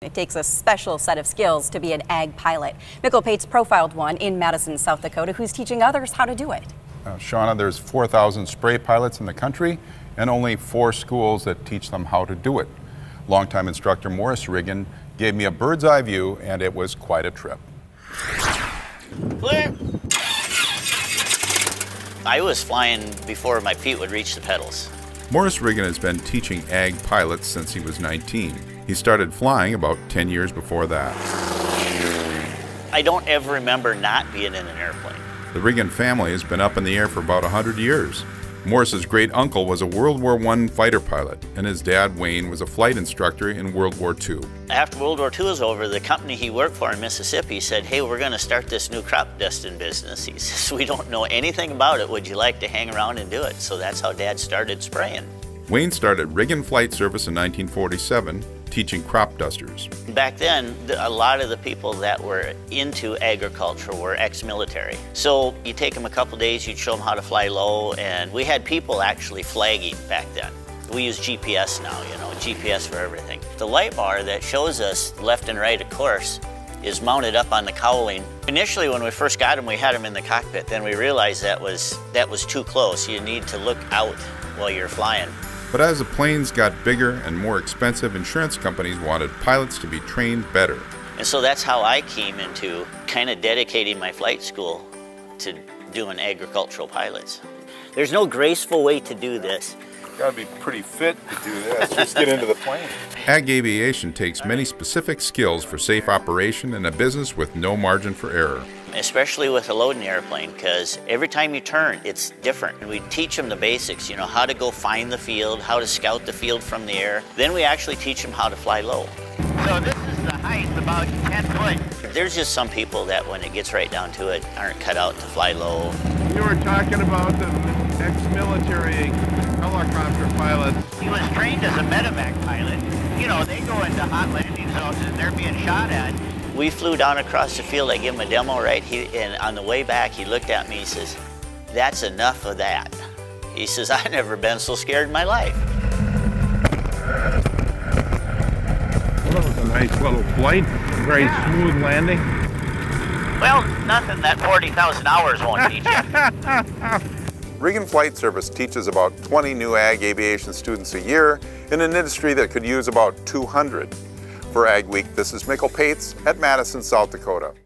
It takes a special set of skills to be an ag pilot. Mikkel Pates profiled one in Madison, South Dakota, who's teaching others how to do it. Shauna, there's 4,000 spray pilots in the country and only 4 schools that teach them how to do it. Longtime instructor Morris Riggin gave me a bird's eye view, and it was quite a trip. Clear. I was flying before my feet would reach the pedals. Morris Riggin has been teaching ag pilots since he was 19. He started flying about 10 years before that. I don't ever remember not being in an airplane. The Riggin family has been up in the air for about 100 years. Morris's great uncle was a World War I fighter pilot, and his dad, Wayne, was a flight instructor in World War II. After World War II was over, the company he worked for in Mississippi said, "Hey, we're going to start this new crop dusting business." He says, "We don't know anything about it. Would you like to hang around and do it?" So that's how Dad started spraying. Wayne started Riggin Flight Service in 1947, teaching crop dusters. Back then, a lot of the people that were into agriculture were ex-military. So you take them a couple days, you'd show them how to fly low, and we had people actually flagging back then. We use GPS now, GPS for everything. The light bar that shows us left and right of course is mounted up on the cowling. Initially, when we first got them, we had them in the cockpit. Then we realized that was too close. You need to look out while you're flying. But as the planes got bigger and more expensive, insurance companies wanted pilots to be trained better. And so that's how I came into kind of dedicating my flight school to doing agricultural pilots. There's no graceful way to do this. You've got to be pretty fit to do this. Just get into the plane. Ag aviation takes many specific skills for safe operation in a business with no margin for error. Especially with a loading airplane, because every time you turn, it's different. And we teach them the basics, how to go find the field, how to scout the field from the air. Then we actually teach them how to fly low. So this is the height, about 10 foot. There's just some people that when it gets right down to it, aren't cut out to fly low. You were talking about the ex-military helicopter pilots. He was trained as a medevac pilot. They go into hot landing zones and they're being shot at. We flew down across the field. I gave him a demo, right? And on the way back, he looked at me. He says, "That's enough of that." He says, "I've never been so scared in my life." Well, that was a nice little flight. Very smooth landing. Well, nothing that 40,000 hours won't teach you. Riggin Flight Service teaches about 20 new ag aviation students a year in an industry that could use about 200. For Ag Week, this is Mikkel Pates at Madison, South Dakota.